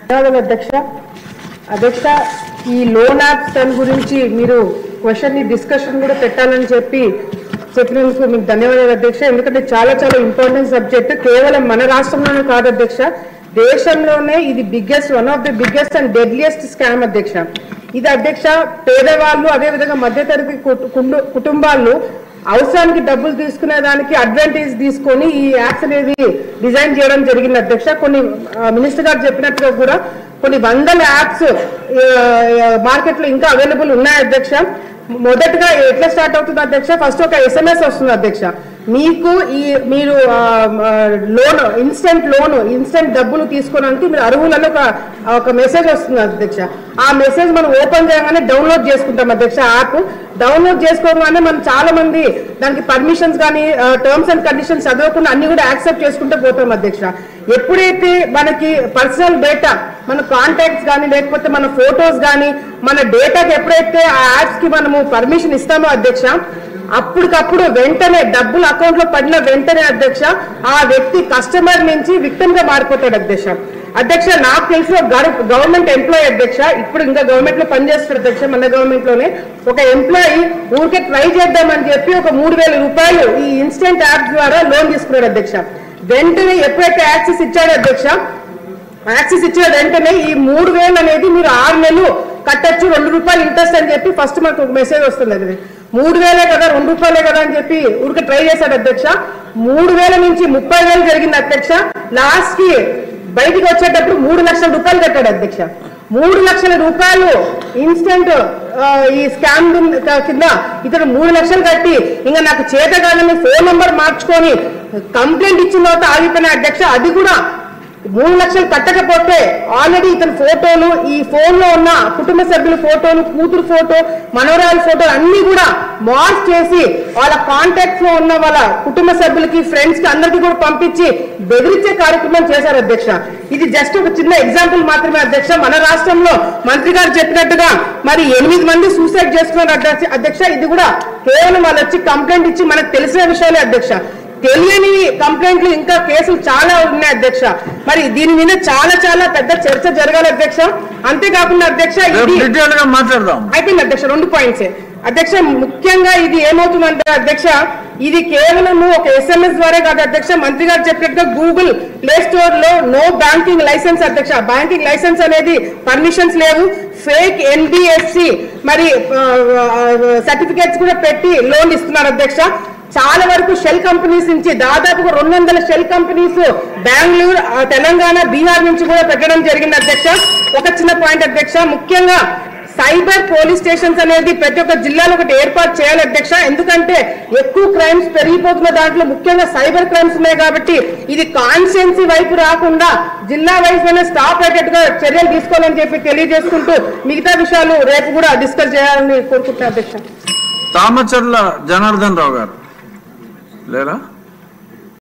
ధన్యవాదాలు అధ్యక్ష. అధ్యక్ష, ఈ లోన్ యాప్స్ దాని గురించి మీరు క్వశ్చన్ డిస్కషన్ కూడా పెట్టాలని చెప్పినందుకు మీకు ధన్యవాదాలు అధ్యక్ష. ఎందుకంటే చాలా చాలా ఇంపార్టెంట్ సబ్జెక్ట్. కేవలం మన రాష్ట్రంలోనే కాదు అధ్యక్ష, దేశంలోనే ఇది one of the biggest and deadliest scam అధ్యక్ష. ఇది అధ్యక్ష పేదవాళ్ళు అదేవిధంగా మధ్యతరగతి కుటుంబాలు అవసరానికి డబ్బులు తీసుకునే దానికి అడ్వాంటేజ్ తీసుకొని ఈ యాప్స్ అనేది డిజైన్ చేయడం జరిగింది అధ్యక్ష. కొన్ని మినిస్టర్ గారు చెప్పినట్టుగా కూడా కొన్ని వందల యాప్స్ మార్కెట్లో ఇంకా అవైలబుల్ ఉన్నాయి అధ్యక్ష. మొదటగా ఎట్లా స్టార్ట్ అవుతుంది అధ్యక్ష? ఫస్ట్ ఒక SMS వస్తుంది అధ్యక్ష. మీరు లోన్ ఇన్స్టెంట్ డబ్బులు తీసుకోవడానికి మీరు అర్హులని ఒక మెసేజ్ వస్తుంది అధ్యక్ష. ఆ మెసేజ్ మనం ఓపెన్ చేయగానే డౌన్లోడ్ చేసుకుంటాం అధ్యక్ష. యాప్ డౌన్లోడ్ చేసుకోగానే మనం చాలా మంది దానికి పర్మిషన్స్ కానీ టర్మ్స్ అండ్ కండిషన్స్ చదవకుండా అన్ని కూడా యాక్సెప్ట్ చేసుకుంటూ పోతాం అధ్యక్ష. ఎప్పుడైతే మనకి పర్సనల్ డేటా, మన కాంటాక్ట్స్ కానీ లేకపోతే మన ఫొటోస్ కానీ మన డేటాకి ఎప్పుడైతే ఆ యాప్స్ కి మనము పర్మిషన్ ఇస్తామో అధ్యక్ష, అప్పటికప్పుడు వెంటనే డబ్బులు అకౌంట్ లో పడిన వెంటనే అధ్యక్ష ఆ వ్యక్తి కస్టమర్ నుంచి విక్టిమ్ గా మారిపోతాడు అధ్యక్ష. నాకు తెలిసిన గవర్నమెంట్ ఎంప్లాయీ అధ్యక్ష, ఇప్పుడు ఇంకా గవర్నమెంట్ లో పనిచేస్తారు అధ్యక్ష. మన గవర్నమెంట్ లోనే ఒక ఎంప్లాయీ ఊరికే ట్రై చేద్దామని చెప్పి ఒక 3,000 రూపాయలు ఈ ఇన్స్టెంట్ యాప్ ద్వారా లోన్ తీసుకున్నాడు అధ్యక్ష. వెంటనే ఎప్పుడైతే యాక్సెస్ ఇచ్చాడో అధ్యక్ష, యాక్సెస్ ఇచ్చిన వెంటనే ఈ 3,000 అనేది మీరు 6 నెలలు కట్టచ్చు, 2 రూపాయలు ఇంట్రెస్ట్ అని చెప్పి ఫస్ట్ మనకు ఒక మెసేజ్ వస్తుంది. అది 3,000 కదా 2 రూపాయలే కదా అని చెప్పి ఊరికి ట్రై చేశాడు అధ్యక్ష. 3,000 నుంచి 30,000 జరిగింది అధ్యక్ష. లాస్ట్ కి బయటికి వచ్చేటప్పుడు 3 లక్షల రూపాయలు కట్టాడు అధ్యక్ష. 3 లక్షల రూపాయలు ఇన్స్టెంట్ ఈ స్కామ్ కింద ఇతడు 3 లక్షలు కట్టి ఇంకా నాకు చేత కాదని ఫోన్ నంబర్ మార్చుకొని కంప్లైంట్ ఇచ్చిన తర్వాత ఆగిపోయిన అధ్యక్ష. అది కూడా 3 లక్షలు కట్టకపోతే ఆల్రెడీ ఇతని ఫోటోలు, ఈ ఫోన్ లో ఉన్న కుటుంబ సభ్యుల ఫోటోలు, కూతురు ఫోటో, మనవరాల ఫోటోలు అన్ని కూడా మార్క్ చేసి వాళ్ళ కాంటాక్ట్స్ లో ఉన్న వాళ్ళ కుటుంబ సభ్యులకి, ఫ్రెండ్స్ కి అందరికీ కూడా పంపించి బెదిరించే కార్యక్రమం చేశారు అధ్యక్ష. ఇది జస్ట్ ఒక చిన్న ఎగ్జాంపుల్ మాత్రమే అధ్యక్ష. మన రాష్ట్రంలో మంత్రి గారు చెప్పినట్టుగా మరి 8 మంది సూసైడ్ చేసుకున్నారు అధ్యక్ష. ఇది కూడా కేవలం వాళ్ళు వచ్చి కంప్లైంట్ ఇచ్చి మనకు తెలిసిన విషయాలే అధ్యక్ష. తెలియని కంప్లైంట్లు ఇంకా కేసులు చాలా ఉన్నాయి అధ్యక్ష. మరి దీని మీద చాలా చాలా పెద్ద చర్చ జరగాలి అధ్యక్ష. అంతేకాకుండా అధ్యక్ష మాట్లాడదాం అయిపోయింది అధ్యక్ష. 2 పాయింట్స్ అధ్యక్ష. ముఖ్యంగా ఇది ఏమవుతుందంటే అధ్యక్ష, ఇది కేవలం ఒక SMS ద్వారా కాదు అధ్యక్ష. మంత్రి గారు చెప్పినట్టుగా గూగుల్ ప్లే స్టోర్ లో నో బ్యాంకింగ్ లైసెన్స్ అధ్యక్ష. బ్యాంకింగ్ లైసెన్స్ అనేది పర్మిషన్స్ లేవు. ఫేక్ NBFC మరి సర్టిఫికేట్స్ కూడా పెట్టి లోన్ ఇస్తున్నారు అధ్యక్ష. చాలా వరకు షెల్ కంపెనీస్ నుంచి దాదాపుగా 200 షెల్ కంపెనీస్ బెంగళూరు, తెలంగాణ, బీహార్ నుంచి కూడా పెట్టడం జరిగింది అధ్యక్ష. ఒక చిన్న పాయింట్ అధ్యక్ష, ముఖ్యంగా సైబర్ పోలీస్ స్టేషన్స్ అనేది ప్రతి ఒక్క జిల్లాలో ఒకటి ఏర్పాటు చేయాలి అధ్యక్ష. ఎందుకంటే ఎక్కువ క్రైమ్స్ పెరిగిపోతున్న దాంట్లో ముఖ్యంగా సైబర్ క్రైమ్స్ ఉన్నాయి కాబట్టి ఇది కాన్స్టిట్యున్సీ వైపు రాకుండా జిల్లా వైపు స్టాప్ అయ్యేట్టుగా చర్యలు తీసుకోవాలని చెప్పి తెలియజేసుకుంటూ మిగతా విషయాలు రేపు కూడా డిస్కస్ చేయాలని కోరుకుంటున్నాను అధ్యక్ష. తామచర్ల జనార్దన్ రావు గారు లేరా?